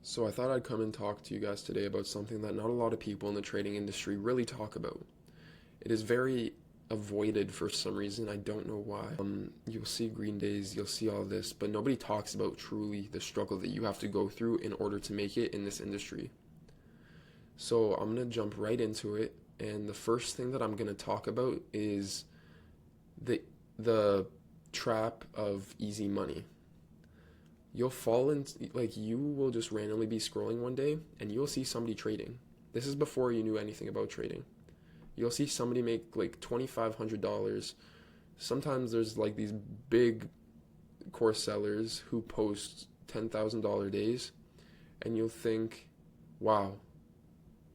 So I thought I'd come and talk to you guys today about something that not a lot of people in the trading industry really talk about. It is very avoided for some reason. I don't know why. You'll see green days, you'll see all this, but nobody talks about truly the struggle that you have to go through in order to make it in this industry. So I'm gonna jump right into it, and the first thing that I'm gonna talk about is the the trap of easy money. You'll fall into, like, you will just randomly be scrolling one day and you'll see somebody trading. This is before you knew anything about trading. You'll see somebody make like $2,500. Sometimes there's like these big course sellers who post $10,000 days, and you'll think, wow,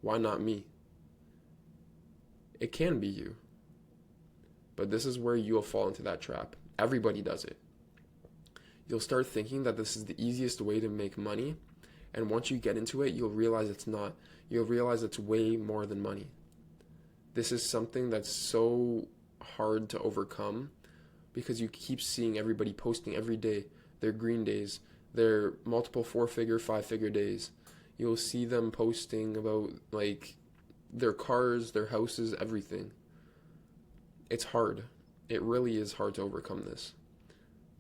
why not me? It can be you, but this is where you'll fall into that trap. Everybody does it. You'll start thinking that this is the easiest way to make money, and once you get into it, you'll realize it's not. You'll realize it's way more than money. This is something that's so hard to overcome because you keep seeing everybody posting every day their green days, their multiple four-figure, five-figure days. You'll see them posting about like their cars, their houses, everything. It's hard. It really is hard to overcome this.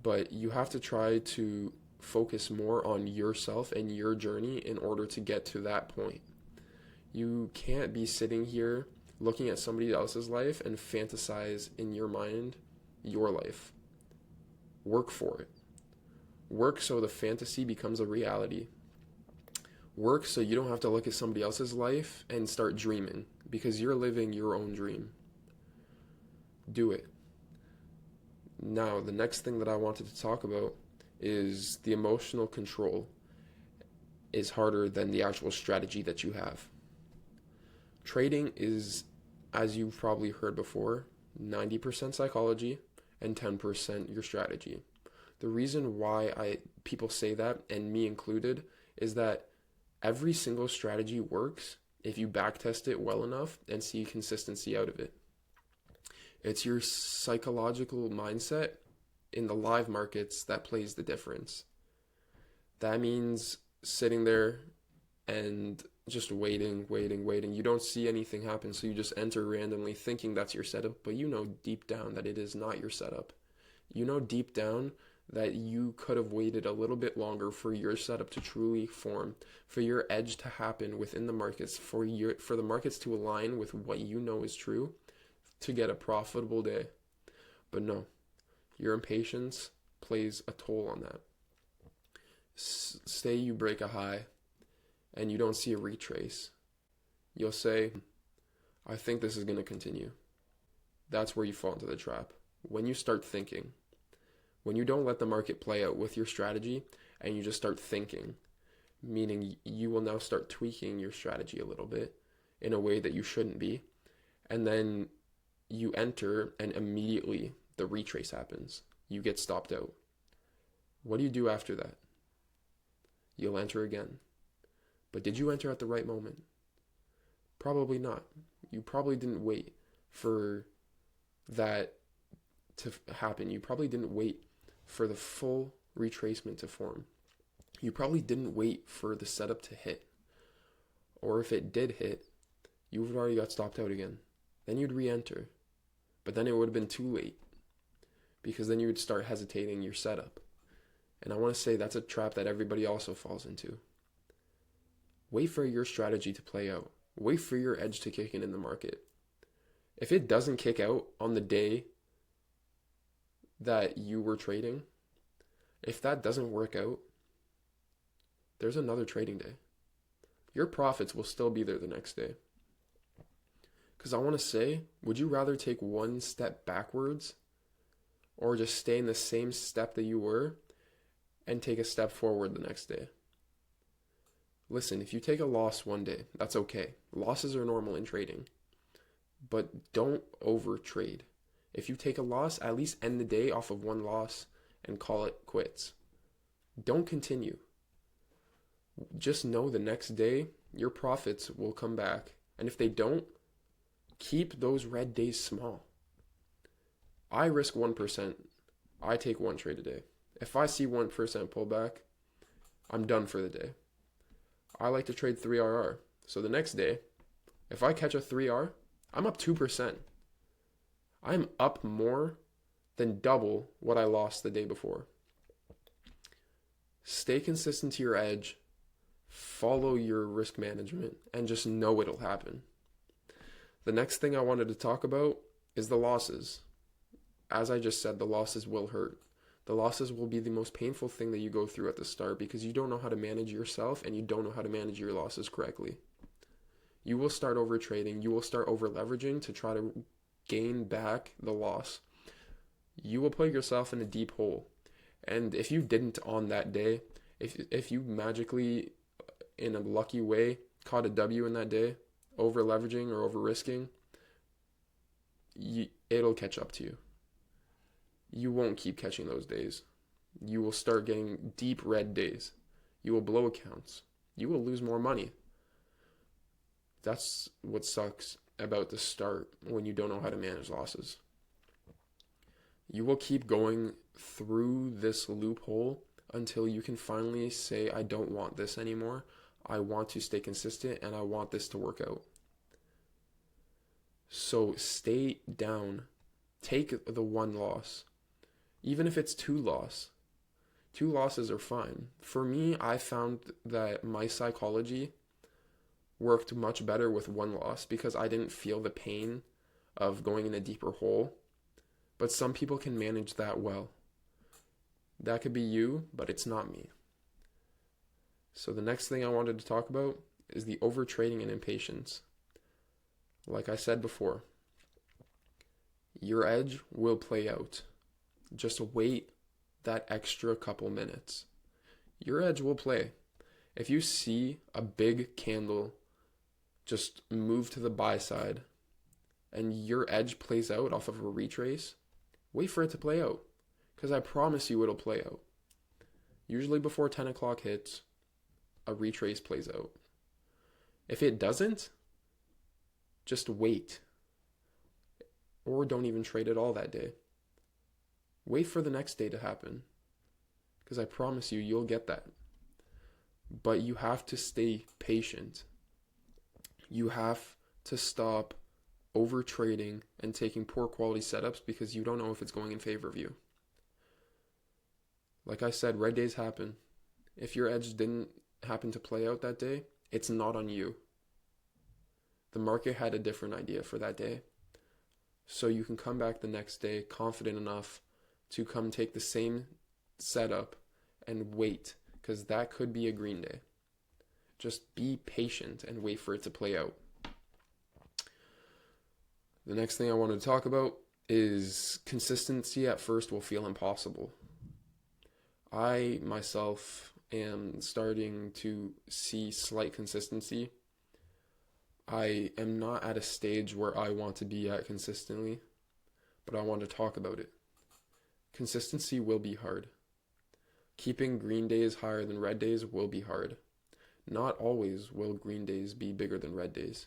But you have to try to focus more on yourself and your journey in order to get to that point. You can't be sitting here looking at somebody else's life and fantasize in your mind your life. Work for it. Work so the fantasy becomes a reality. Work so you don't have to look at somebody else's life and start dreaming because you're living your own dream. Do it. Now, the next thing that I wanted to talk about is the emotional control is harder than the actual strategy that you have. Trading is, as you've probably heard before, 90% psychology and 10% your strategy. The reason why people say that, and me included, is that every single strategy works if you backtest it well enough and see consistency out of it. It's your psychological mindset in the live markets that plays the difference. That means sitting there and just waiting. You don't see anything happen, so you just enter randomly thinking that's your setup, but you know deep down that it is not your setup. You know deep down that you could have waited a little bit longer for your setup to truly form, for your edge to happen within the markets, for the markets to align with what you know is true, to get a profitable day. But no, your impatience plays a toll on that. Say you break a high and you don't see a retrace. You'll say, I think this is going to continue. That's where you fall into the trap. When you start thinking, when you don't let the market play out with your strategy and you just start thinking, meaning you will now start tweaking your strategy a little bit in a way that you shouldn't be, and then you enter and immediately the retrace happens. You get stopped out. What do you do after that? You'll enter again. But did you enter at the right moment? Probably not. You probably didn't wait for that to happen. You probably didn't wait for the full retracement to form. You probably didn't wait for the setup to hit. Or if it did hit, you would have already got stopped out again. Then you'd re-enter. But then it would have been too late because then you would start hesitating your setup. And I want to say that's a trap that everybody also falls into. Wait for your strategy to play out. Wait for your edge to kick in the market. If it doesn't kick out on the day that you were trading, if that doesn't work out, there's another trading day. Your profits will still be there the next day. Because I want to say, would you rather take one step backwards or just stay in the same step that you were and take a step forward the next day? Listen, if you take a loss one day, that's okay. Losses are normal in trading. But don't over trade. If you take a loss, at least end the day off of one loss and call it quits. Don't continue. Just know the next day your profits will come back. And if they don't, keep those red days small. I risk 1%. I take one trade a day. If I see 1% pullback, I'm done for the day. I like to trade 3RR. So the next day, if I catch a 3R, I'm up 2%. I'm up more than double what I lost the day before. Stay consistent to your edge, follow your risk management, and just know it'll happen. The next thing I wanted to talk about is the losses. As I just said, the losses will hurt. The losses will be the most painful thing that you go through at the start because you don't know how to manage yourself and you don't know how to manage your losses correctly. You will start over trading, you will start over leveraging to try to gain back the loss. You will put yourself in a deep hole. And if you didn't on that day, if you magically, in a lucky way, caught a W in that day, over leveraging or over risking, it'll catch up to you. You won't keep catching those days. You will start getting deep red days. You will blow accounts. You will lose more money. That's what sucks about the start when you don't know how to manage losses. You will keep going through this loophole until you can finally say, I don't want this anymore. I want to stay consistent and I want this to work out. So stay down. Take the one loss. Even if it's 2 losses. 2 losses are fine. For me, I found that my psychology worked much better with 1 loss because I didn't feel the pain of going in a deeper hole. But some people can manage that well. That could be you, but it's not me. So the next thing I wanted to talk about is the overtrading and impatience. Like I said before, your edge will play out. Just wait that extra couple minutes. Your edge will play. If you see a big candle just move to the buy side and your edge plays out off of a retrace, wait for it to play out. Because I promise you it'll play out. Usually before 10 o'clock hits, a retrace plays out. If it doesn't, just wait. Or don't even trade at all that day. Wait for the next day to happen. Because I promise you, you'll get that. But you have to stay patient. You have to stop over trading and taking poor quality setups because you don't know if it's going in favor of you. Like I said, red days happen. If your edge didn't happen to play out that day, it's not on you. The market had a different idea for that day. So you can come back the next day confident enough to come take the same setup and wait, because that could be a green day. Just be patient and wait for it to play out. The next thing I wanted to talk about is consistency at first will feel impossible. I myself am starting to see slight consistency. I am not at a stage where I want to be at consistently, but I want to talk about it. Consistency will be hard. Keeping green days higher than red days will be hard. Not always will green days be bigger than red days.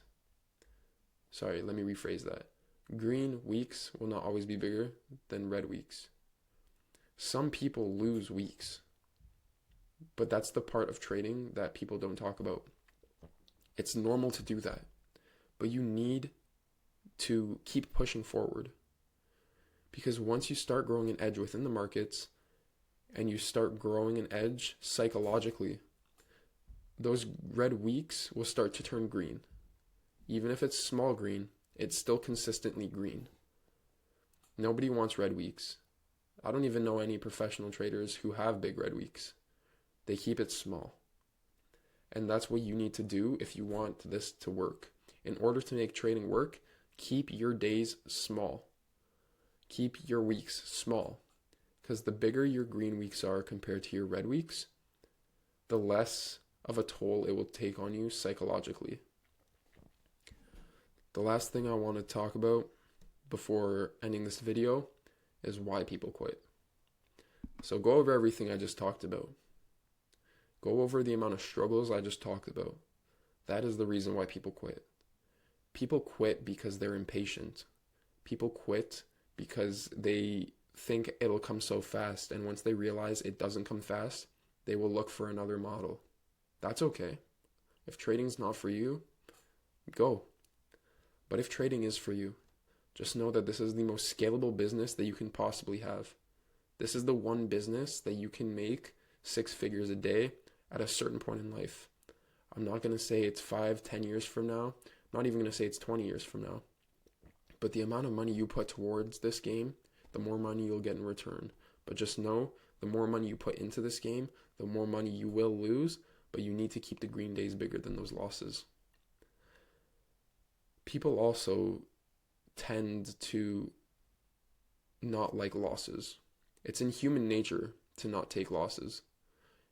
Sorry, let me rephrase that. Green weeks will not always be bigger than red weeks. Some people lose weeks, but that's the part of trading that people don't talk about. It's normal to do that, but you need to keep pushing forward. Because once you start growing an edge within the markets and you start growing an edge psychologically, those red weeks will start to turn green. Even if it's small green, it's still consistently green. Nobody wants red weeks. I don't even know any professional traders who have big red weeks. They keep it small. And that's what you need to do if you want this to work. In order to make trading work, keep your days small. Keep your weeks small. Because the bigger your green weeks are compared to your red weeks, the less of a toll it will take on you psychologically. The last thing I want to talk about before ending this video is why people quit. So go over everything I just talked about. Go over the amount of struggles I just talked about. That is the reason why people quit. People quit because they're impatient. People quit because they think it'll come so fast, and once they realize it doesn't come fast, they will look for another model. That's okay. If trading's not for you, go. But if trading is for you, just know that this is the most scalable business that you can possibly have. This is the one business that you can make 6 figures a day at a certain point in life. I'm not going to say it's 5, 10 years from now. I'm not even going to say it's 20 years from now. But the amount of money you put towards this game, the more money you'll get in return. But just know, the more money you put into this game, the more money you will lose, but you need to keep the green days bigger than those losses. People also tend to not like losses. It's in human nature to not take losses.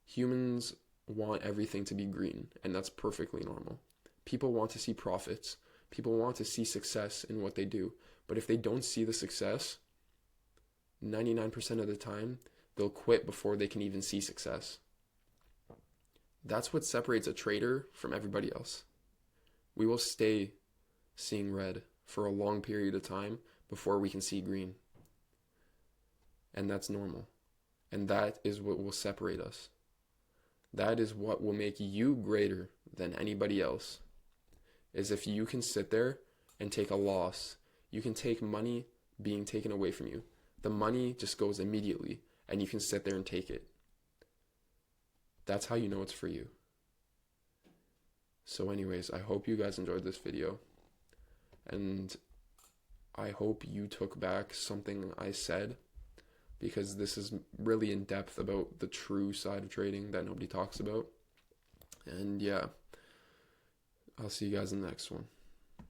Humans want everything to be green, and that's perfectly normal. People want to see profits. People want to see success in what they do. But if they don't see the success, 99% of the time, they'll quit before they can even see success. That's what separates a trader from everybody else. We will stay seeing red for a long period of time before we can see green. And that's normal. And that is what will separate us. That is what will make you greater than anybody else. Is if you can sit there and take a loss. You can take money being taken away from you. The money just goes immediately, and you can sit there and take it. That's how you know it's for you. So anyways, I hope you guys enjoyed this video. And I hope you took back something I said, because this is really in depth about the true side of trading that nobody talks about. And yeah, I'll see you guys in the next one.